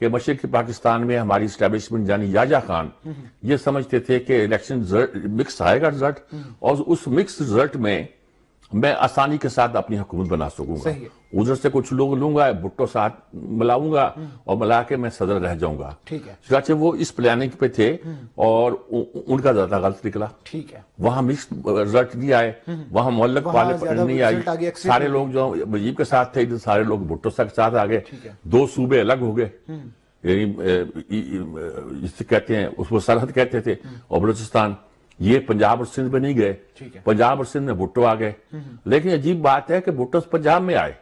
کہ مشرقی پاکستان میں ہماری اسٹیبلشمنٹ یعنی یاجا خان یہ سمجھتے تھے کہ الیکشن مکس آئے گا رزلٹ، اور اس مکس رزلٹ میں میں آسانی کے ساتھ اپنی حکومت بنا سکوں گا، ادھر سے کچھ لوگ لوں گا، بھٹو ساتھ ملاؤں گا اور ملا کے میں صدر رہ جاؤں گا۔ چنانچہ وہ اس پلاننگ پہ تھے اور ان کا زیادہ غلط نکلا، وہاں مکس رزلٹ نہیں آئے، وہاں معلق والے نہیں آئی، سارے لوگ جو مجیب کے ساتھ تھے ادھر سارے لوگ بھٹو کے ساتھ آ گئے، دو صوبے الگ ہو گئے، یعنی جسے کہتے ہیں اس کو سرحد کہتے تھے، اور بلوچستان یہ پنجاب اور سندھ میں نہیں گئے، پنجاب اور سندھ میں بھٹو آ گئے۔ لیکن عجیب بات ہے کہ بھٹو پنجاب میں آئے،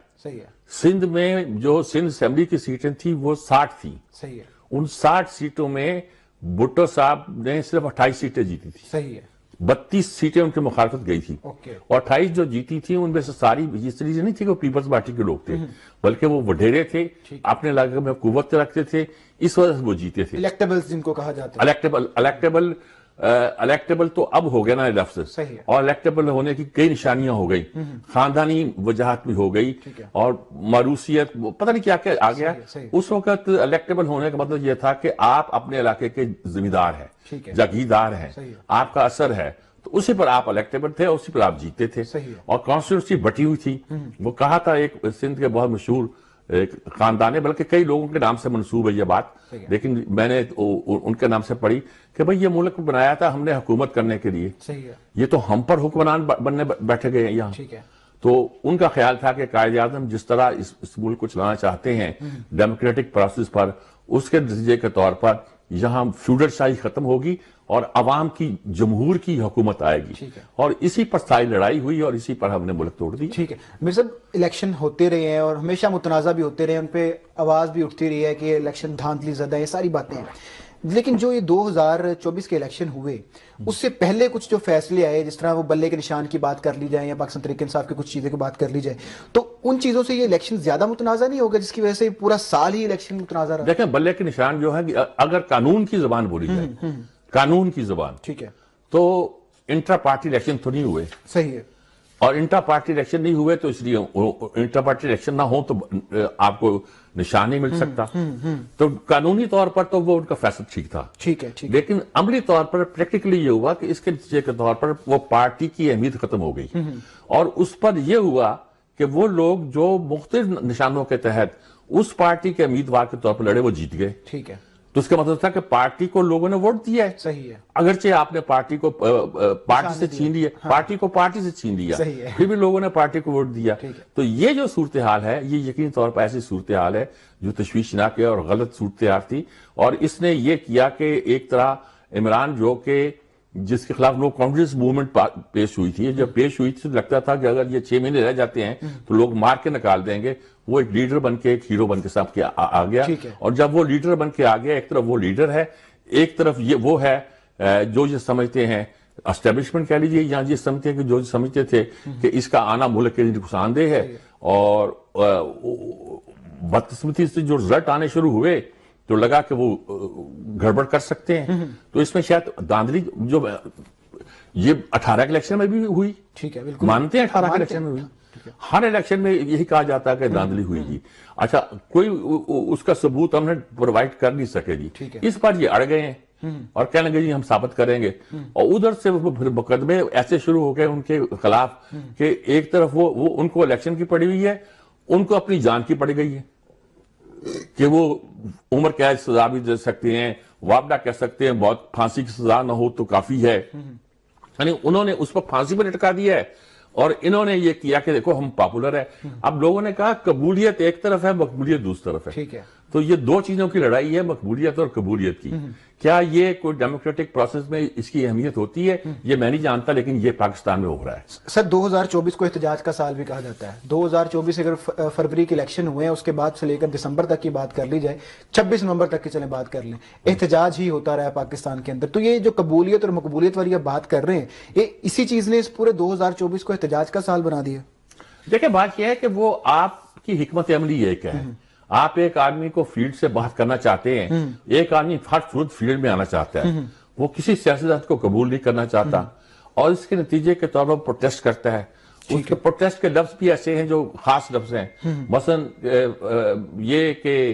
سندھ میں جو سندھ اسمبلی کی سیٹیں تھیں وہ 60 تھیں، ان 60 سیٹوں میں بھٹو صاحب نے صرف 28 سیٹیں جیتی تھی، 32 سیٹیں ان کی مخالفت گئی تھی، اور 28 جو جیتی تھی ان میں سے ساری اس طریقے سے نہیں تھی کہ وہ پیپلز پارٹی کے لوگ تھے، بلکہ وہ وڈیرے تھے، اپنے علاقے میں قوت رکھتے تھے، اس وجہ سے وہ جیتے تھے۔ الیکٹیبلز جن کو کہا جاتا ہے، الیکٹیبل تو اب ہو گیا نا لفظ، اور الیکٹیبل ہونے کی کئی نشانیاں ہو گئی، خاندانی وجہات بھی ہو گئی، اور موروثیت پتہ نہیں کیا کیا آ گیا۔ اس وقت الیکٹیبل ہونے کا مطلب یہ تھا کہ آپ اپنے علاقے کے ذمہ دار ہیں، جاگیردار ہیں، آپ کا اثر ہے، تو اسی پر آپ الیکٹیبل تھے، اسی پر آپ جیتے تھے، اور کانسٹیٹیونسی بٹی ہوئی تھی۔ وہ کہا تھا ایک سندھ کے بہت مشہور ایک خاندان ہے، بلکہ کئی لوگوں کے نام سے منسوب ہے یہ بات، لیکن میں نے ان کے نام سے پڑھی کہ بھئی یہ ملک بنایا تھا ہم نے حکومت کرنے کے لیے، یہ تو ہم پر حکمران بننے بیٹھے گئے ہیں یہاں۔ تو ان کا خیال تھا کہ قائد اعظم جس طرح اس ملک کو چلانا چاہتے ہیں ڈیموکریٹک پروسیس پر، اس کے نتیجے کے طور پر یہاں فیوڈل شاہی ختم ہوگی اور عوام کی جمہور کی حکومت آئے گی، اور اسی پر ساری لڑائی ہوئی اور اسی پر ہم نے ملک توڑ دی۔ ٹھیک ہے مرزا صاحب، الیکشن ہوتے رہے ہیں اور ہمیشہ متنازع بھی ہوتے رہے ہیں، ان پہ آواز بھی اٹھتی رہی ہے کہ الیکشن دھاندلی زدہ ہے، یہ ساری باتیں ہیں، لیکن جو یہ 2024 کے الیکشن ہوئے اس سے پہلے کچھ جو فیصلے آئے، جس طرح وہ بلے کے نشان کی بات کر لی جائے یا پاکستان تحریک انصاف کی کچھ چیزیں کی بات کر لی جائے، تو ان چیزوں سے یہ الیکشن زیادہ متنازع نہیں ہوگا جس کی وجہ سے پورا سال ہی الیکشن متنازع رہا؟ دیکھیں بلے کے نشان جو ہے اگر قانون کی زبان بولی جائے، قانون کی زبان، ٹھیک ہے، تو انٹرا پارٹی الیکشن تو نہیں ہوئے، صحیح ہے، اور انٹرا پارٹی الیکشن نہیں ہوئے تو اس لیے انٹرا پارٹی الیکشن نہ ہو تو آپ کو نشان نہیں مل سکتا، تو قانونی طور پر تو وہ ان کا فیصلہ ٹھیک تھا، ٹھیک ہے، لیکن عملی طور پر پریکٹیکلی یہ ہوا کہ اس کے نتیجے کے طور پر وہ پارٹی کی اہمیت ختم ہو گئی، اور اس پر یہ ہوا کہ وہ لوگ جو مختلف نشانوں کے تحت اس پارٹی کے امیدوار کے طور پر لڑے وہ جیت گئے، ٹھیک ہے، تو اس کا مطلب تھا کہ پارٹی کو لوگوں نے ووٹ دیا ہے، صحیح ہے، اگرچہ آپ نے پارٹی کو پارٹی سے چھین لیا، پارٹی کو پارٹی سے چھین لیا، پھر بھی لوگوں نے پارٹی کو ووٹ دیا، تو یہ جو صورتحال ہے یہ یقینی طور پر ایسی صورتحال ہے جو تشویشناک ہے اور غلط صورتحال تھی، اور اس نے یہ کیا کہ ایک طرح عمران جو کہ جس کے خلاف نو کانفیڈنس موومنٹ پیش ہوئی تھی، جب پیش ہوئی تھی لگتا تھا کہ اگر یہ 6 مہینے رہ جاتے ہیں تو لوگ مار کے نکال دیں گے، وہ ایک لیڈر بن کے ایک ہیرو بن کے سب کے آ گیا، اور جب وہ لیڈر بن کے آ گیا، ایک طرف وہ لیڈر ہے، ایک طرف یہ وہ ہے جو یہ سمجھتے ہیں اسٹیبلشمنٹ کہہ لیجیے، یہاں یہ سمجھتے ہیں کہ جو سمجھتے تھے کہ اس کا آنا ملک کے لیے نقصان دہ ہے، اور بدقسمتی سے جو رزلٹ آنے شروع ہوئے تو لگا کہ وہ گڑبڑ کر سکتے ہیں، تو اس میں شاید دھاندلی جو یہ 18 کے الیکشن میں بھی ہوئی، ٹھیک ہے، بالکل مانتے ہیں 18 کے الیکشن میں ہوئی، ہر الیکشن میں یہی کہا جاتا ہے کہ دھاندلی ہوئی جی، اچھا کوئی اس کا ثبوت ہم نے پرووائڈ کر نہیں سکے جی، اس پر یہ اڑ گئے ہیں اور کہنے لگے جی ہم ثابت کریں گے، اور ادھر سے پھر مقدمے ایسے شروع ہو گئے ان کے خلاف کہ ایک طرف وہ ان کو الیکشن کی پڑی ہوئی ہے، ان کو اپنی جان کی پڑی گئی ہے کہ وہ عمر قید سزا بھی دے سکتے ہیں، وابڈہ کہہ سکتے ہیں، بہت پھانسی کی سزا نہ ہو تو کافی ہے، یعنی انہوں نے اس پر پھانسی پر لٹکا دیا ہے، اور انہوں نے یہ کیا کہ دیکھو ہم پاپولر ہیں۔ اب لوگوں نے کہا قبولیت ایک طرف ہے، مقبولیت دوسری طرف ہے، ٹھیک ہے، تو یہ دو چیزوں کی لڑائی ہے، مقبولیت اور قبولیت کی۔ کیا یہ کوئی ڈیموکریٹک پروسیس میں اس کی اہمیت ہوتی ہے؟ یہ میں نہیں جانتا، لیکن یہ پاکستان میں ہو رہا ہے۔ سر 2024 کو احتجاج کا سال بھی کہا جاتا ہے، 2024 اگر فروری کے الیکشن ہوئے ہیں اس کے بعد سے لے کر دسمبر تک کی بات کر لی جائے، 26 نومبر تک کی چلیں بات کر لیں، احتجاج ہی ہوتا رہا پاکستان کے اندر، تو یہ جو قبولیت اور مقبولیت والی بات کر رہے ہیں، یہ اسی چیز نے اس پورے 2024 کو احتجاج کا سال بنا دیا؟ دیکھیں بات یہ ہے کہ وہ آپ کی حکمت عملی ایک ہے، آپ ایک آدمی کو فیلڈ سے بات کرنا چاہتے ہیں، ایک آدمی ہر صورت فیلڈ میں آنا چاہتا ہے، وہ کسی سیاست کو قبول نہیں کرنا چاہتا، اور اس کے نتیجے کے طور پر پروٹیسٹ کرتا ہے۔ اس کے پروٹیسٹ کے لفظ بھی ایسے ہیں جو خاص لفظ ہیں، مثلا یہ کہ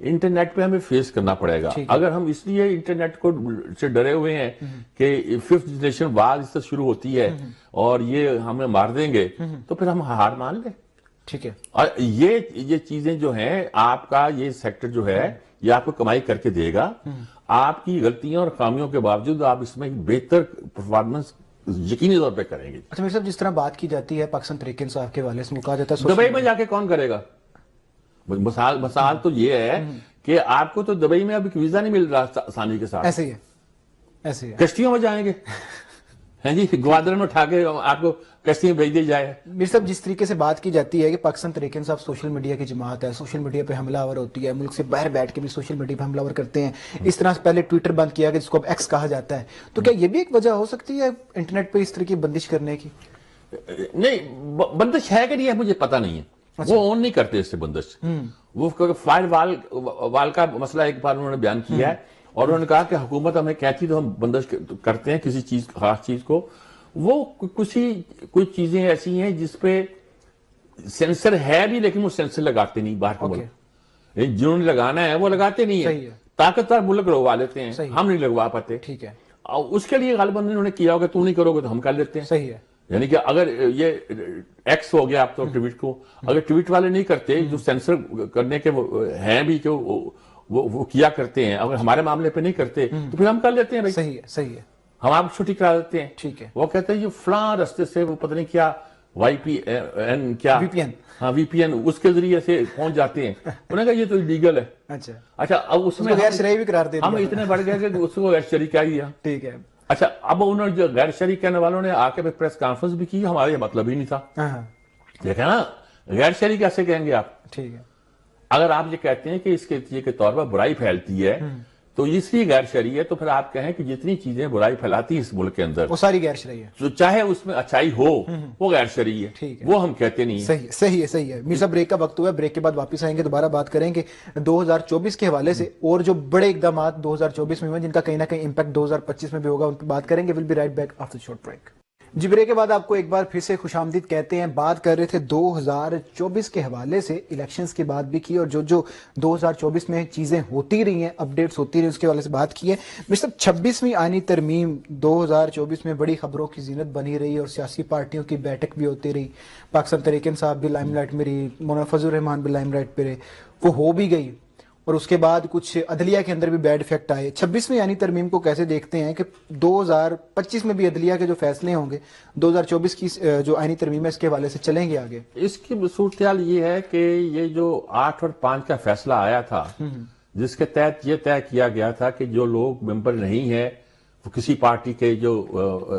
انٹرنیٹ پہ ہمیں فیس کرنا پڑے گا. اگر ہم اس لیے انٹرنیٹ کو سے ڈرے ہوئے ہیں کہ 5th جنریشن وار اس سے شروع ہوتی ہے اور یہ ہمیں مار دیں گے, تو پھر ہم ہار مان لیں. ٹھیک ہے. اور یہ چیزیں جو ہیں, آپ کا یہ سیکٹر جو ہے یہ آپ کو کمائی کر کے دے گا. آپ کی غلطیوں اور خامیوں کے باوجود آپ اس میں بہتر پرفارمنس یقینی طور پہ کریں گے. اچھا میر صاحب, جس طرح بات کی جاتی ہے پاکستان تحریک انصاف کے حوالے سے, وہ کہا جاتا ہے دبئی میں جا کے کون کرے گا؟ مثال تو یہ ہے کہ آپ کو تو دبئی میں اب ویزا نہیں مل رہا آسانی کے ساتھ. ایسے ہی ہے, ایسے ہی ہے. کشتیوں میں جائیں گے ہیں جی, گوادر میں اٹھا کے آپ کو کشتی میں بھیج دی جائے. میر صاحب, جس طریقے سے بات کی جاتی ہے کہ پاکستان تحریک انصاف سوشل میڈیا کی جماعت ہے, سوشل میڈیا پہ حملہ آور ہوتی ہے, ملک سے باہر بیٹھ کے بھی سوشل میڈیا پہ حملہ آور کرتے ہیں, اس طرح سے پہلے ٹویٹر بند کیا گیا جس کو اب ایکس کہا جاتا ہے, تو کیا یہ بھی ایک وجہ ہو سکتی ہے انٹرنیٹ پہ اس طرح کی بندش کرنے کی؟ نہیں, بندش ہے کہ نہیں ہے مجھے پتا نہیں ہے. وہ آن نہیں کرتے اس سے بندش. وہ فائر وال کا مسئلہ ایک بار انہوں نے بیان کیا ہے, اور انہوں نے کہا کہ حکومت ہمیں کہتی تو ہم بندش کرتے ہیں کسی چیز خاص چیز کو. وہ کچھ چیزیں ایسی ہیں جس پہ سینسر ہے بھی, لیکن وہ سینسر لگاتے نہیں باہر کے ملک. جنہوں نے لگانا ہے وہ لگاتے نہیں ہے. طاقتور ملک لگوا لیتے ہیں, ہم نہیں لگوا پاتے. ٹھیک ہے. اس کے لیے غالباً انہوں نے کیا ہوگا, تو نہیں کرو گے تو ہم کر لیتے ہیں. صحیح ہے. یعنی کہ اگر یہ ایکس ہو گیا آپ تو ٹویٹ کو, اگر ٹویٹ والے نہیں کرتے, جو سینسر کرنے کے ہیں بھی کہ وہ کیا کرتے ہیں, اگر ہمارے معاملے پہ نہیں کرتے تو پھر ہم کر لیتے ہیں. صحیح ہے, صحیح ہے. ہم آپ چھٹی کرا دیتے ہیں. ٹھیک ہے. وہ کہتے ہیں یہ فلاں رستے سے وہ پتہ نہیں کیا وائی پی این کیا وی پی این اس کے ذریعے سے پہنچ جاتے ہیں. انہوں نے کہا یہ تو لیگل ہے. اچھا اب اس میں غیر شرعی بھی قرار دے دیا. ہم اتنے بڑھ گئے کہ اس کو غیر شرعی کہہ دیا. ٹھیک ہے. اچھا اب انہوں نے جو غیر شرعی کہنے والوں نے آ کے پریس کانفرنس بھی کی, ہمارا یہ مطلب ہی نہیں تھا. دیکھیں نا, غیر شرعی کیسے کہیں گے آپ؟ ٹھیک ہے. اگر آپ یہ کہتے ہیں کہ اس کے نتیجے کے طور پر برائی پھیلتی ہے تو اس لیے غیر شرعی ہے, تو پھر آپ کہیں کہ جتنی چیزیں برائی پھیلاتی ہیں اس ملک کے اندر وہ ساری غیر شرعی ہے, تو چاہے اس میں اچھائی ہو وہ غیر شرعی ہے. وہ ہم کہتے نہیں. صحیح ہے, صحیح ہے. میر صاحب, بریک کا وقت ہوا ہے, بریک کے بعد واپس آئیں گے, دوبارہ بات کریں گے 2024 کے حوالے سے, اور جو بڑے اقدامات 2024 میں ہوئے جن کا کہیں نہ کہیں امپیکٹ 2025 میں بھی ہوگا, ان پہ بات کریں گے. Will be right back after short break. جی, بریک کے بعد آپ کو ایک بار پھر سے خوش آمدید کہتے ہیں. بات کر رہے تھے 2024 کے حوالے سے, الیکشنز کی بات بھی کی, اور جو 2024 میں چیزیں ہوتی رہی ہیں, اپڈیٹس ہوتی رہی, اس کے حوالے سے بات کی ہے. مطلب 26ویں آئینی ترمیم 2024 میں بڑی خبروں کی زینت بنی رہی, اور سیاسی پارٹیوں کی بیٹھک بھی ہوتی رہی. پاکستان تحریک انصاف بھی لائم لائٹ میں رہی, مولانا فضل الرحمان بھی لائم لائٹ پہ رہے, وہ ہو بھی گئی. اور اس کے بعد کچھ عدلیہ کے اندر بھی بیڈ افیکٹ آئے. 26ویں یعنی ترمیم کو کیسے دیکھتے ہیں کہ 2025 میں بھی عدلیہ کے جو فیصلے ہوں گے 2024 کی جو آئینی ترمیم ہے اس کے حوالے سے چلیں گے آگے؟ اس کی صورتحال یہ ہے کہ یہ جو 8 اور 5 کا فیصلہ آیا تھا, جس کے تحت یہ طے کیا گیا تھا کہ جو لوگ ممبر نہیں ہیں وہ کسی پارٹی کے جو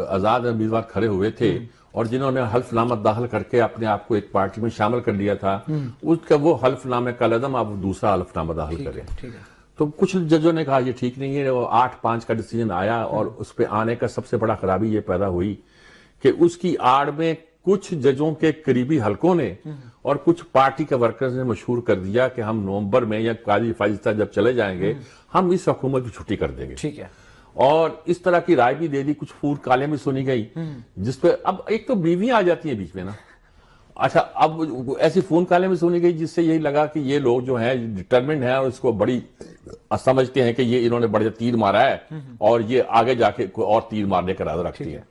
آزاد امیدوار کھڑے ہوئے تھے اور جنہوں نے حلف نامہ داخل کر کے اپنے آپ کو ایک پارٹی میں شامل کر لیا تھا, اس کا وہ حلف نامے کا عدم آپ دوسرا حلف نامہ داخل کریں. تو کچھ ججوں نے کہا یہ ٹھیک نہیں ہے. وہ 8-5 کا ڈیسیجن آیا, اور اس پہ آنے کا سب سے بڑا خرابی یہ پیدا ہوئی کہ اس کی آڑ میں کچھ ججوں کے قریبی حلقوں نے اور کچھ پارٹی کے ورکرز نے مشہور کر دیا کہ ہم نومبر میں یا قاضی فائزہ جب چلے جائیں گے ہم اس حکومت کی چھٹی کر دیں گے. ٹھیک ہے. اور اس طرح کی رائے بھی دے دی, کچھ فور کالیں بھی سنی گئی, جس پہ اب ایک تو بیویاں آ جاتی ہیں بیچ میں نا. اچھا اب ایسی فون کالیں بھی سنی گئی جس سے یہی لگا کہ یہ لوگ جو ہیں ڈٹرمنڈ ہیں اور اس کو بڑی سمجھتے ہیں کہ یہ انہوں نے بڑے تیر مارا ہے اور یہ آگے جا کے کوئی اور تیر مارنے کا ارادہ رکھتی ہے.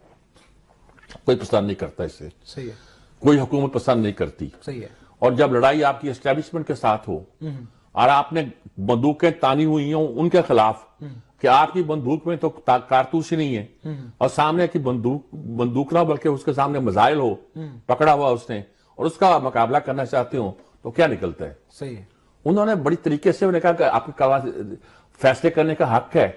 کوئی پسند نہیں کرتا اس سے. صحیح ہے. کوئی حکومت پسند نہیں کرتی. صحیح ہے. اور جب لڑائی آپ کی اسٹیبلشمنٹ کے ساتھ ہو اور آپ نے بندوقیں تانی ہوئی ہوں ان کے خلاف کہ آپ کی بندوق میں تو کارتوس ہی نہیں ہے, اور سامنے کی بندوق نہ بلکہ اس کے سامنے میزائل ہو پکڑا ہوا اس نے, اور اس کا مقابلہ کرنا چاہتے ہوں تو کیا نکلتا ہے؟ صحیح ہے. انہوں نے بڑی طریقے سے انہیں کہا کہ آپ کے فیصلے کرنے کا حق ہے,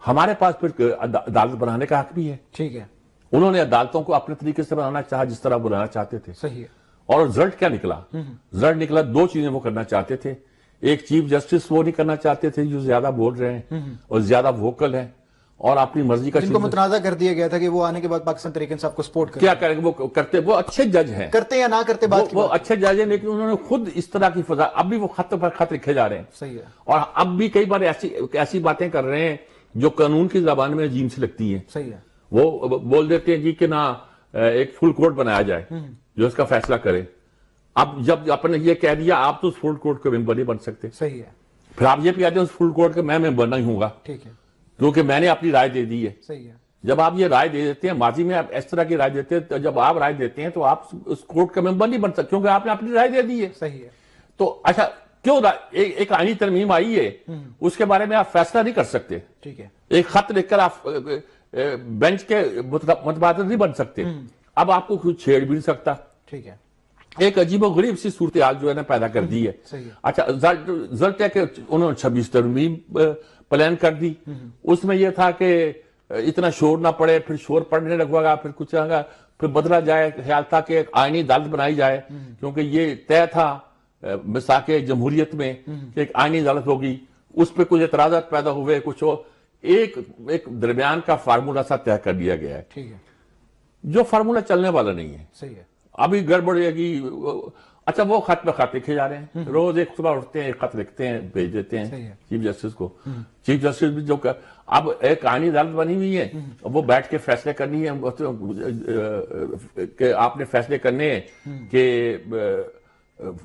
ہمارے پاس پھر عدالت بنانے کا حق بھی ہے. ٹھیک ہے. انہوں نے عدالتوں کو اپنے طریقے سے بنانا چاہا جس طرح بنانا چاہتے تھے. صحیح ہے. اور رزلٹ کیا نکلا؟ رزلٹ نکلا 2 چیزیں وہ کرنا چاہتے تھے. ایک چیف جسٹس وہ نہیں کرنا چاہتے تھے جو زیادہ بول رہے ہیں اور زیادہ ووکل ہیں اور اپنی مرضی کا, جن کو متنازع کر دیا گیا تھا کہ وہ آنے کے بعد پاکستان تحریک انصاف کو سپورٹ کیا کریں گے. وہ کرتے, وہ اچھے جج ہیں, کرتے یا نہ کرتے بات وہ اچھے جج ہیں, لیکن انہوں نے خود اس طرح کی فضا, اب بھی وہ خط پر خط لکھے جا رہے ہیں. صحیح ہے. اور اب بھی کئی بار ایسی باتیں کر رہے ہیں جو قانون کی زبان میں عجیب سی لگتی ہیں. صحیح ہے. وہ بول دیتے ہیں جی کہ نہ ایک فل کورٹ بنایا جائے جو اس کا فیصلہ کرے. اب جب اپنے یہ کہہ دیا آپ تو فل کورٹ کے ممبر نہیں بن سکتے. صحیح ہے. پھر آپ یہ بھی آتے ہیں اس فل کورٹ کے میں ممبر نہیں ہوں گا ٹھیک ہے کیونکہ میں نے اپنی رائے دے دی ہے. صحیح ہے جب آپ یہ رائے دے دیتے ہیں ماضی میں آپ اس طرح کی رائے دیتے ہیں تو جب آپ رائے دیتے ہیں تو آپ اس کورٹ کا ممبر نہیں بن سکتے کیونکہ آپ نے اپنی رائے دے دی ہے. صحیح ہے تو اچھا کیوں ایک آئینی ترمیم آئی ہے اس کے بارے میں آپ فیصلہ نہیں کر سکتے. ٹھیک ہے ایک خط لکھ کر آپ بینچ کے متبادل نہیں بن سکتے. اب آپ کو کوئی چھیڑ بھی نہیں سکتا. ٹھیک ہے ایک عجیب و غریب سی صورتحال جو ہے نا پیدا کر دی ہے. صحیح ہے اچھا رزلٹ ہے کہ انہوں نے 26 ترمیم پلان کر دی. اس میں یہ تھا کہ اتنا شور نہ پڑے پھر شور پڑنے لگا گا پھر کچھ آگا پھر بدلا جائے. خیال تھا کہ ایک آئینی عدالت بنائی جائے کیونکہ یہ طے تھا مساق جمہوریت میں کہ ایک آئینی عدالت ہوگی. اس پہ کچھ اعتراضات پیدا ہوئے کچھ ہو ایک درمیان کا فارمولہ سا طے کر دیا گیا ہے. ٹھیک ہے جو فارمولہ چلنے والا نہیں ہے. صحیح ہے ابھی گڑبڑ ہے کہ اچھا وہ خط پہ خط لکھے جا رہے ہیں. روز ایک صبح اٹھتے ہیں ایک خط لکھتے ہیں بھیج دیتے ہیں چیف جسٹس کو. چیف جسٹس بھی جو اب ایک آئینی عدالت بنی ہوئی ہے وہ بیٹھ کے فیصلے کرنی ہے کہ آپ نے فیصلے کرنے ہیں کہ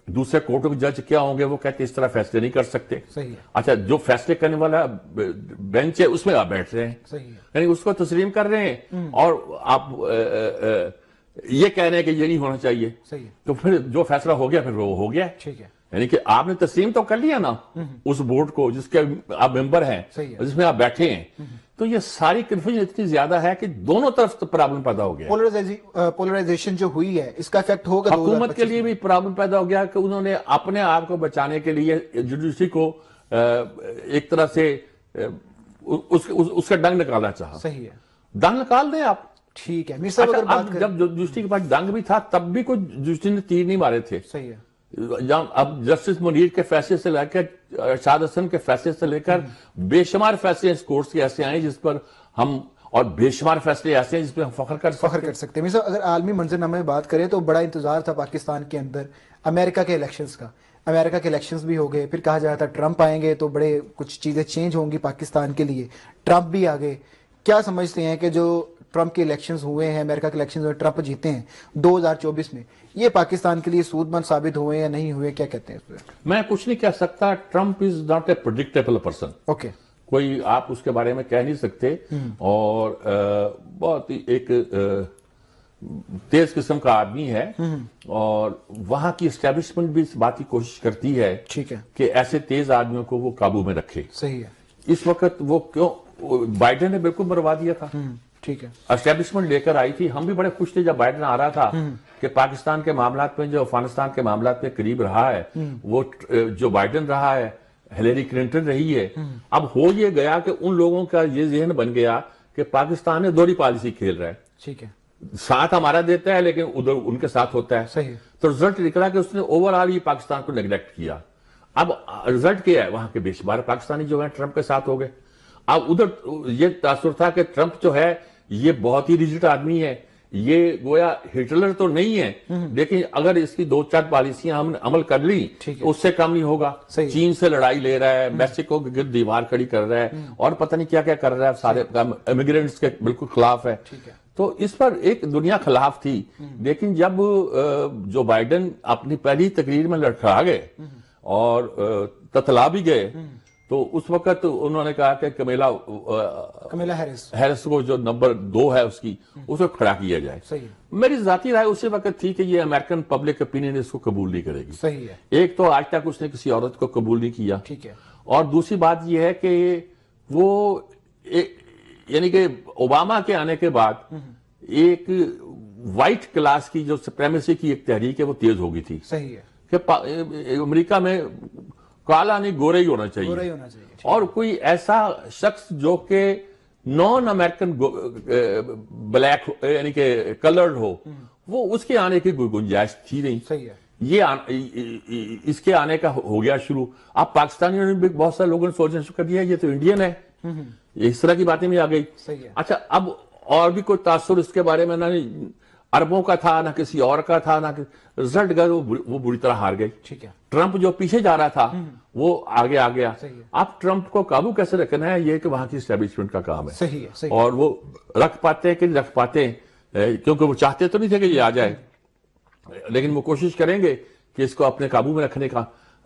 دوسرے کورٹوں کے جج کیا ہوں گے وہ کہتے اس طرح فیصلے نہیں کر سکتے. صحیح ہے اچھا جو فیصلے کرنے والا بینچ ہے اس میں آپ بیٹھ رہے ہیں صحیح ہے یعنی اس کو تسلیم کر رہے ہیں اور آپ یہ کہہ رہے ہیں کہ یہ نہیں ہونا چاہیے. صحیح ہے تو پھر جو فیصلہ ہو گیا پھر وہ ہو گیا. ٹھیک ہے یعنی کہ آپ نے تسلیم تو کر لیا نا اس بورڈ کو جس کے آپ ممبر ہیں صحیح ہے جس میں آپ بیٹھے ہیں. تو یہ ساری کنفیوژن اتنی زیادہ ہے کہ دونوں طرف پرابلم پیدا ہو گیا. پولرائزیشن جو ہوئی ہے اس کا افیکٹ ہوگا حکومت کے لیے بھی پرابلم پیدا ہو گیا کہ انہوں نے اپنے آپ کو بچانے کے لیے جوڈیشری کو ایک طرح سے اس کا ڈنگ نکالنا چاہا. صحیح ہے ڈنگ نکال دیں آپ. ٹھیک ہے میر صاحب اگر بات کریں جب جوڈیشری کے پاس ڈنگ بھی تھا تب بھی کوئی جوڈیشری نے تیر نہیں مارے تھے. صحیح ہے اب جسٹس منیر کے فیصلے سے لے کر ارشاد حسن کے فیصلے سے لے کر بے شمار فیصلے اس کورٹ کے ایسے آئے جس پر ہم اور بے شمار فیصلے ایسے ہیں جس پہ ہم فخر کر سکتے ہیں. میر صاحب اگر عالمی منظرنامے میں بات کریں تو بڑا انتظار تھا پاکستان کے اندر امریکہ کے الیکشنز کا. امریکہ کے الیکشنز بھی ہو گئے پھر کہا جا رہا تھا ٹرمپ آئیں گے تو بڑے کچھ چیزیں چینج ہوں گی پاکستان کے لیے. ٹرمپ بھی آ گئے. کیا سمجھتے ہیں کہ جو ٹرمپ کے الیکشنز ہوئے ہیں امریکہ کے الیکشنز میں ٹرمپ جیتے ہیں 2024 میں یہ پاکستان کے لیے سود مند ثابت ہوئے یا نہیں ہوئے کیا کہتے ہیں اس پہ؟ میں کچھ نہیں کہہ سکتا. Trump is not a predictable person. Okay کوئی آپ اس کے بارے میں کہہ نہیں سکتے اور بہت ہی ایک تیز قسم کا آدمی ہے اور وہاں کی اسٹیبلشمنٹ بھی اس بات کی کوشش کرتی ہے ٹھیک ہے کہ ایسے تیز آدمیوں کو وہ قابو میں رکھے. صحیح ہے اس وقت وہ کیوں بائیڈن نے بالکل مروا دیا تھا. ٹھیک ہے اسٹیبلشمنٹ لے کر آئی تھی. ہم بھی بڑے خوش تھے جب بائیڈن آ رہا تھا کہ پاکستان کے معاملات میں جو افغانستان کے معاملات میں قریب رہا ہے وہ جو بائیڈن رہا ہے ہلیری کلنٹن رہی ہے. اب ہو یہ گیا کہ ان لوگوں کا یہ ذہن بن گیا کہ پاکستان نے دوہری پالیسی کھیل رہا ہے. ٹھیک ہے ساتھ ہمارا دیتا ہے لیکن ادھر ان کے ساتھ ہوتا ہے. صحیح ہے تو رزلٹ نکلا کہ اس نے اوور آل یہ پاکستان کو نیگلیکٹ کیا. اب رزلٹ کیا ہے وہاں کے بے شمار پاکستانی جو ہیں ٹرمپ کے ساتھ ہو گئے. اب ادھر یہ تاثر تھا کہ ٹرمپ جو ہے یہ بہت ہی ریجڈ آدمی ہے. یہ گویا ہٹلر تو نہیں ہے لیکن اگر اس کی 2-4 پالیسیاں ہم نے عمل کر لی تو اس سے کم نہیں ہوگا. چین سے لڑائی لے رہا ہے میکسیکو کے گرد دیوار کھڑی کر رہا ہے اور پتہ نہیں کیا کیا کر رہا ہے. سارے امیگرینٹس کے بالکل خلاف ہے. تو اس پر ایک دنیا خلاف تھی. لیکن جب جو بائیڈن اپنی پہلی تقریر میں لڑکھڑا گئے اور تتلا بھی گئے تو اس وقت انہوں نے کہا کہ کمیلا ہیرس کو جو نمبر 2 ہے اس کی اس کو کھڑا کیا جائے. میری ذاتی رائے اسی وقت تھی کہ یہ امریکن پبلک اپینین اس کو قبول نہیں کرے گی. صحیح ہے ایک تو آج تک اس نے کسی عورت کو قبول نہیں کیا. ٹھیک ہے اور دوسری بات یہ ہے کہ وہ یعنی کہ اوباما کے آنے کے بعد ایک وائٹ کلاس کی جو سپریمیسی کی ایک تحریک ہے وہ تیز ہو گئی تھی. صحیح ہے کہ امریکہ میں کالا نہیں گورے ہی ہونا چاہیے اور کوئی ایسا شخص جو کہ نان امریکن بلیک یعنی کہ کلرڈ ہو وہ اس کے آنے کی کوئی گنجائش تھی نہیں. صحیح ہے یہ اس کے آنے کا ہو گیا شروع. اب پاکستانیوں نے بھی بہت سارے لوگوں نے سوچنا شروع کر دیا یہ تو انڈین ہے. اس طرح کی باتیں بھی آ گئی. اچھا اب اور بھی کوئی تاثر اس کے بارے میں نہ عربوں کا تھا نہ کسی اور کا تھا نہ رزلٹ گئے وہ بری طرح ہار گئی. ٹھیک ہے ٹرمپ جو پیچھے جا رہا تھا وہ آگے آ گیا. اب ٹرمپ کو قابو کیسے رکھنا ہے یہ کہ وہاں کی اسٹیبلشمنٹ کا کام ہے. صحیح ہے اور وہ رکھ پاتے ہیں کہ نہیں رکھ پاتے ہیں کیونکہ وہ چاہتے تو نہیں تھے کہ یہ آ جائے لیکن وہ کوشش کریں گے کہ اس کو اپنے قابو میں رکھنے کا.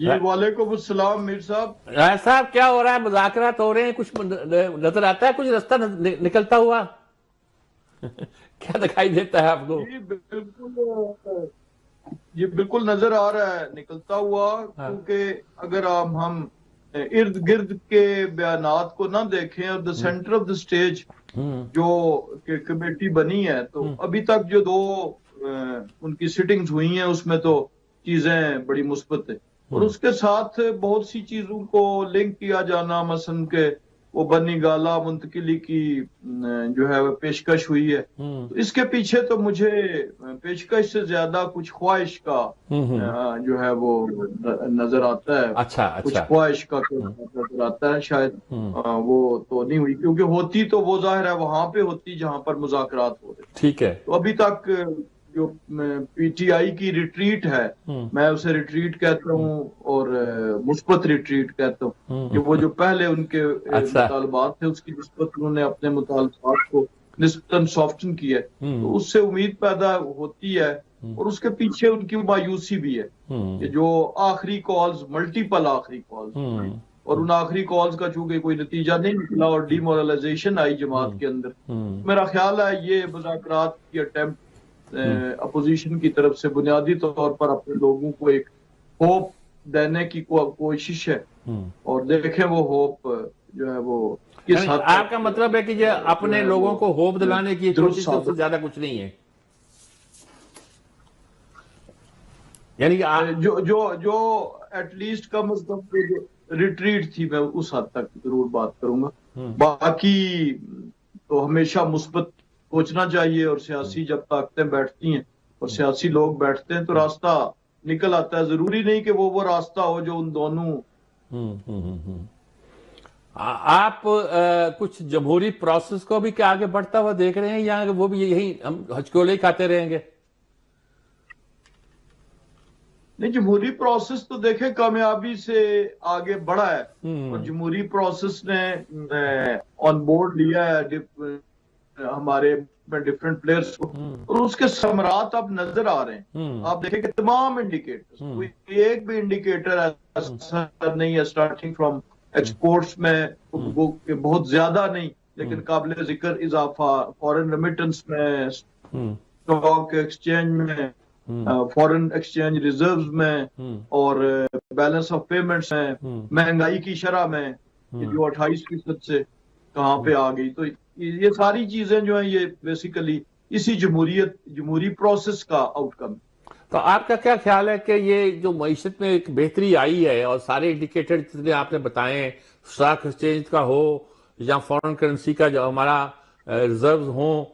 جی وعلیکم السلام میر صاحب. راج صاحب کیا ہو رہا ہے؟ مذاکرات ہو رہے ہیں، کچھ نظر آتا ہے کچھ رستہ نکلتا ہوا؟ کیا دکھائی دیتا ہے آپ کو؟ جی بالکل نظر آ رہا ہے نکلتا ہوا، کیونکہ اگر ہم ارد گرد کے بیانات کو نہ دیکھیں اور دا سینٹر آف دا اسٹیج جو کمیٹی بنی ہے، تو ابھی تک جو دو ان کی سٹنگز ہوئی ہیں اس میں تو چیزیں بڑی مثبت ہیں، اور اس کے ساتھ بہت سی چیزوں کو لنک کیا جانا، مثلا کہ وہ بنی گالا منتقلی کی جو ہے وہ پیشکش ہوئی ہے، تو اس کے پیچھے تو مجھے پیشکش سے زیادہ کچھ خواہش کا جو ہے وہ نظر آتا ہے. اچھا کچھ خواہش کا نظر آتا ہے. شاید وہ تو نہیں ہوئی، کیونکہ ہوتی تو وہ ظاہر ہے وہاں پہ ہوتی جہاں پر مذاکرات ہو رہے. ٹھیک ہے. تو ابھی تک جو پی ٹی آئی کی ریٹریٹ ہے، میں اسے ریٹریٹ کہتا ہوں اور مثبت ریٹریٹ کہتا ہوں، کہ وہ جو پہلے ان کے مطالبات تھے اس کی نسبت انہوں نے اپنے مطالبات کو نسبتاً سافٹن کیا ہے، تو اس سے امید پیدا ہوتی ہے. اور اس کے پیچھے ان کی مایوسی بھی ہے کہ جو آخری کالز، ملٹیپل آخری کالز، اور ان آخری کالز کا چونکہ کوئی نتیجہ نہیں نکلا اور ڈی مورلائزیشن آئی جماعت کے اندر، میرا خیال ہے یہ مذاکرات کی اٹیمپٹ اپوزیشن کی طرف سے بنیادی طور پر اپنے لوگوں کو ایک ہوپ دینے کی کوشش ہے، اور دیکھیں وہ ہوپ جو ہے وہ کس حد تک. آپ کا مطلب ہے کہ یہ اپنے لوگوں کو ہوپ دلانے کی کوشش سے زیادہ کچھ نہیں ہے؟ یعنی جو ایٹ لیسٹ کم از کم ریٹریٹ تھی، میں اس حد تک ضرور بات کروں گا. باقی تو ہمیشہ مثبت سوچنا چاہیے، اور سیاسی جب طاقتیں بیٹھتی ہیں اور سیاسی لوگ بیٹھتے ہیں تو راستہ نکل آتا ہے. ضروری نہیں کہ وہ راستہ ہو جو ان دونوں. آپ کچھ جمہوری پروسیس کو بھی کیا آگے بڑھتا ہوا دیکھ رہے ہیں، یا وہ بھی یہی ہم ہچکولے کھاتے رہیں گے؟ نہیں، جمہوری پروسیس تو دیکھیں کامیابی سے آگے بڑھا ہے، اور جمہوری پروسیس نے آن بورڈ لیا ہے ہمارے ڈفرینٹ پلیئرز کو، اور اس کے ثمرات اب نظر آ رہے ہیں. آپ دیکھیں کہ تمام انڈیکیٹر، کوئی ایک بھی انڈیکیٹر ایسا نہیں ہے اسٹارٹنگ فرام ایکسپورٹس میں بہت زیادہ نہیں لیکن قابل ذکر اضافہ، فورن ریمیٹنس میں، اسٹاک ایکسچینج میں، فورن ایکسچینج ریزروز میں، اور بیلنس آف پیمنٹس میں، مہنگائی کی شرح میں جو 28% سے کہاں پہ آ گئی. تو یہ ساری چیزیں جو ہیں یہ بیسیکلی اسی جمہوری پروسیس کا آؤٹ کم. تو آپ کا کیا خیال ہے کہ یہ جو معیشت میں ایک بہتری آئی ہے، اور سارے انڈیکیٹر جتنے آپ نے بتائے ہیں، اسٹاک ایکسچینج کا ہو یا فورن کرنسی کا جو ہمارا ریزروز ہوں،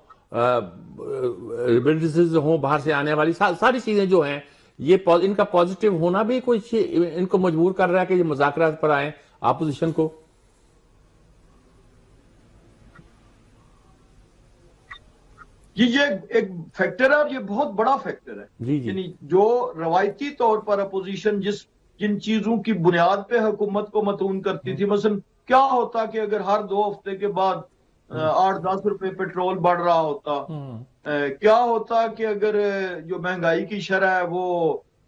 ریمیٹنسز ہوں، باہر سے آنے والی ساری چیزیں جو ہیں، یہ ان کا پازیٹیو ہونا بھی کچھ ان کو مجبور کر رہا ہے کہ یہ مذاکرات پر آئیں اپوزیشن کو؟ یہ ایک فیکٹر ہے، اور یہ بہت بڑا فیکٹر ہے. یعنی جو روایتی طور پر اپوزیشن جن چیزوں کی بنیاد پہ حکومت کو متون کرتی تھی، مثلا کیا ہوتا کہ اگر ہر 2 ہفتے کے بعد 8-10 روپے پیٹرول بڑھ رہا ہوتا، کیا ہوتا کہ اگر جو مہنگائی کی شرح ہے وہ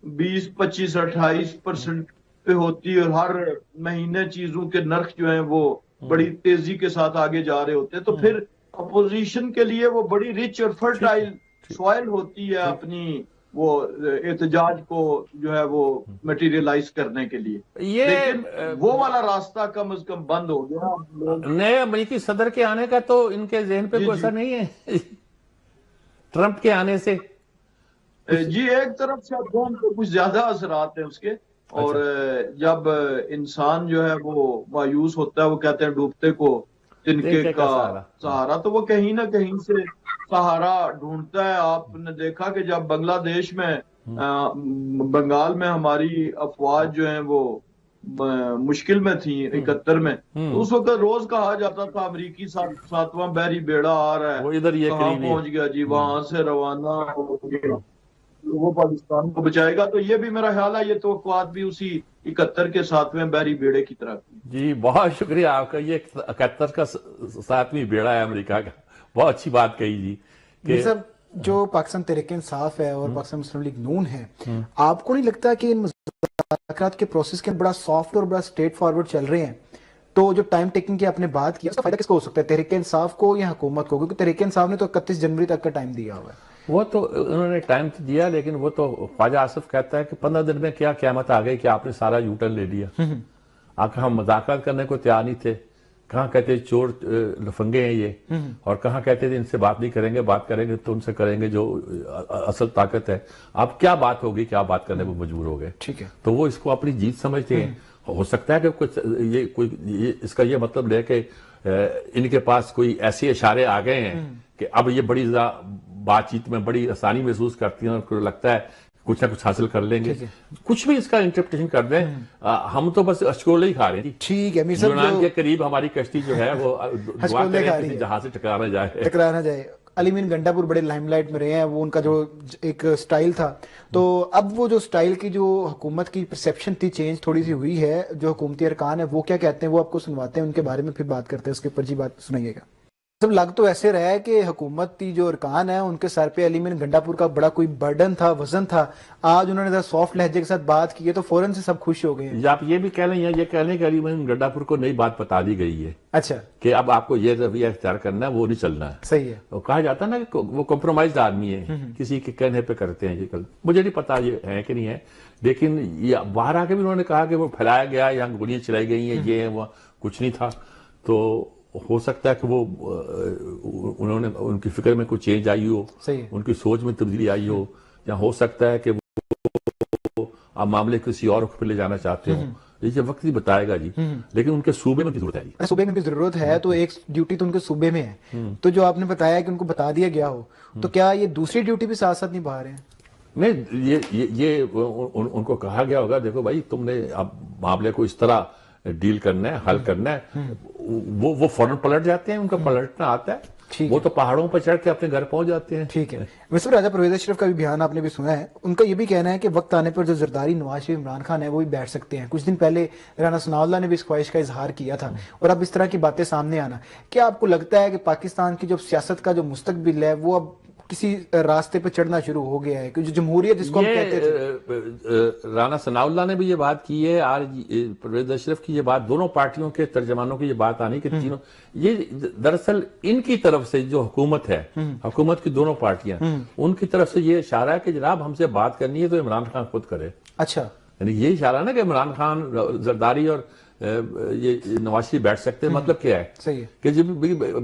20, 25, 28% پہ ہوتی، اور ہر مہینے چیزوں کے نرخ جو ہیں وہ بڑی تیزی کے ساتھ آگے جا رہے ہوتے، تو پھر اپوزیشن کے لیے وہ بڑی رچ اور فرٹائل سوائل ہوتی ہے اپنی وہ احتجاج کو جو ہے وہ میٹیریلائز کرنے کے لیے. لیکن وہ والا راستہ کم از کم بند ہو گیا. نئے امریکی صدر کے آنے کا تو ان کے ذہن پہ کوئی اثر نہیں ہے ٹرمپ کے آنے سے؟ جی ایک طرف سے کچھ زیادہ اثرات ہیں اس کے، اور جب انسان جو ہے وہ مایوس ہوتا ہے، وہ کہتے ہیں ڈوبتے کو تنکے کا سہارا، تو وہ کہیں نہ کہیں سے سہارا ڈھونڈتا ہے. آپ نے دیکھا کہ جب بنگلہ دیش میں بنگال میں ہماری افواج جو ہیں وہ مشکل میں تھیں 71 میں، تو اس وقت روز کہا جاتا تھا امریکی 7واں بحری بیڑا آ رہا ہے، کہاں پہنچ گیا جی، وہاں سے روانہ ہو گیا، وہ پاکستان کو بچائے گا. تو یہ بھی میرا خیال ہے یہ توقعات بھی اسی 71 کے 7ویں بحری بیڑے کی طرح. جی بہت شکریہ آپ کا. یہ 71 کا 7ویں بیڑا ہے امریکہ کا. بہت اچھی بات کہی جی. سر جو پاکستان تحریک انصاف ہے اور پاکستان مسلم لیگ نون ہے، آپ کو نہیں لگتا کہ ان مذاکرات کے پروسیس کے بڑا سافٹ اور بڑا اسٹریٹ فارورڈ چل رہے ہیں، تو جو ٹائم ٹیکنگ کی آپ نے بات کی اس کا فائدہ کس کو ہو سکتا ہے، تحریک انصاف کو یا حکومت کو؟ کیونکہ تحریک انصاف نے تو 31 جنوری تک کا ٹائم دیا ہوا ہے۔ وہ تو انہوں نے ٹائم تو دیا، لیکن وہ تو خواجہ آصف کہتا ہے کہ 15 دن میں کیا قیامت آ گئی کہ آپ نے سارا یو ٹرن لے لیا۔ آپ ہم مذاکرات کرنے کو تیار نہیں تھے، کہاں کہتے چور لفنگے ہیں یہ، اور کہاں کہتے تھے ان سے بات نہیں کریں گے، بات کریں گے تو ان سے کریں گے جو اصل طاقت ہے۔ اب کیا بات ہوگی، کیا بات کرنے کو مجبور ہو گئے۔ ٹھیک ہے، تو وہ اس کو اپنی جیت سمجھتے ہیں۔ ہو سکتا ہے کہ کچھ اس کا یہ مطلب لے کہ ان کے پاس کوئی ایسے اشارے آ گئے ہیں کہ اب یہ بڑی بات چیت میں بڑی آسانی محسوس کرتی ہیں اور کو لگتا ہے کچھ نہ کچھ حاصل کر لیں گے۔ کچھ بھی اس کا انٹرپریٹیشن کر دیں، ہم تو بس اشکولے ہی کھا رہے ہیں۔ ٹھیک ہے، میر صاحب یونان کے قریب ہماری کشتی جو ہے وہ دعا کریں کسی جہاز سے ٹکرا نہ جائے۔ علی امین گنڈا پور بڑے لائم لائٹ میں رہے ہیں، وہ ان کا جو ایک سٹائل تھا، تو اب وہ جو سٹائل کی جو حکومت کی پرسیپشن تھی چینج تھوڑی سی ہوئی ہے، جو حکومتی ارکان ہے وہ کیا کہتے ہیں وہ آپ کو سنواتے ہیں، ان کے بارے میں پھر بات کرتے ہیں، اس کے اوپر جی بات سنائیے گا۔ سب لگ تو ایسے رہا ہے کہ حکومتی جو ارکان ہیں ان کے سر پہ علی امین گنڈا پور کا بڑا کوئی برڈن تھا، وزن تھا، آج انہوں نے ذرا سافٹ لہجے کے ساتھ بات کی ہے تو فوراً سے سب خوش ہو گئے ہیں۔ آپ یہ بھی کہہ لیں یا یہ کہہ لیں کہ علی امین گنڈا پور کو نئی بات بتا دی گئی ہے، اچھا، کہ اب آپ کو یہ رویہ اختیار کرنا ہے، وہ نہیں چلنا ہے۔ صحیح ہے، وہ کہا جاتا ہے نا کہ وہ کمپرومائزڈ آدمی ہے، کسی کے کہنے پہ کرتے ہیں یہ کل، مجھے نہیں پتا یہ ہے کہ نہیں ہے، لیکن یہ باہر آ کے بھی انہوں نے کہا کہ وہ پھیلایا گیا، یہاں گولیاں چلائی گئی ہیں، یہ ہے وہ، کچھ نہیں تھا۔ تو ہو سکتا ہے کہ وہ انہوں نے ان کی فکر میں کوئی چینج آئی ہو، ان کی سوچ میں تبدیلی آئی ہو، یا ہو سکتا ہے کہ وہ آپ معاملے کسی اور پہ لے جانا چاہتے ہو، یہ وقت ہی بتائے گا جی۔ لیکن ان کے صوبے میں بھی ضرورت ہے، صوبے میں بھی ضرورت ہے، تو ایک ڈیوٹی تو ان کے صوبے میں ہے، تو جو آپ نے بتایا کہ ان کو بتا دیا گیا ہو، تو کیا یہ دوسری ڈیوٹی بھی ساتھ ساتھ نبھا رہے ہیں؟ نہیں، یہ ان کو کہا گیا ہوگا دیکھو بھائی تم نے اب معاملے کو اس طرح ڈیل کرنا ہے، حل کرنا ہے۔ وہ فوراً پلٹ جاتے ہیں، ان کا پلٹنا آتا ہے، وہ تو پہاڑوں پر چڑھ کے اپنے گھر پہنچ جاتے ہیں۔ ٹھیک ہے، مصر راجہ پرویز اشرف کا بھی بیان آپ نے بھی سنا ہے، ان کا یہ بھی کہنا ہے کہ وقت آنے پر جو زرداری، نواز شریف، عمران خان ہے وہ بھی بیٹھ سکتے ہیں۔ کچھ دن پہلے رانا ثناء اللہ نے بھی اس خواہش کا اظہار کیا تھا، اور اب اس طرح کی باتیں سامنے آنا، کیا آپ کو لگتا ہے کہ پاکستان کی جو سیاست کا جو مستقبل ہے وہ اب کسی راستے پہ چڑھنا شروع ہو گیا ہے کہ جو جمہوریت جس کو ہم کہتے تھے؟ رانا ثناء اللہ نے بھی یہ بات کی ہے، آج پرویز اشرف کی یہ بات، دونوں پارٹیوں کے ترجمانوں کی یہ بات آنی کہ تینوں، یہ دراصل ان کی طرف سے جو حکومت ہے، حکومت کی دونوں پارٹیاں، ان کی طرف سے یہ اشارہ ہے کہ جناب ہم سے بات کرنی ہے تو عمران خان خود کرے۔ اچھا، یعنی یہ اشارہ نا کہ عمران خان، زرداری اور یہ نواز شریف بیٹھ سکتے ہیں، مطلب کیا ہے؟ صحیح ہے کہ جب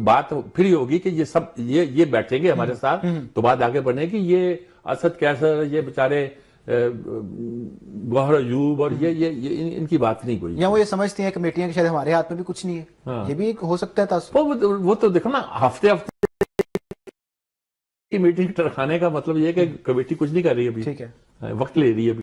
بات پھر ہوگی کہ یہ سب یہ بیٹھیں گے ہمارے ساتھ تو بات آگے بڑھے گی۔ یہ اسد کیسر، یہ بیچارے گوہر ایوب اور یہ ان کی بات نہیں کوئی، یا وہ یہ سمجھتے ہیں کمیٹیاں کہ شاید ہمارے ہاتھ میں بھی کچھ نہیں ہے، یہ بھی ایک ہو سکتا ہے تاثر۔ وہ تو دیکھو نا، ہفتے کی میٹنگ ٹرکھانے کا مطلب یہ ہے کہ کمیٹی کچھ نہیں کر رہی ابھی، ٹھیک ہے، وقت لے رہی ہے ابھی۔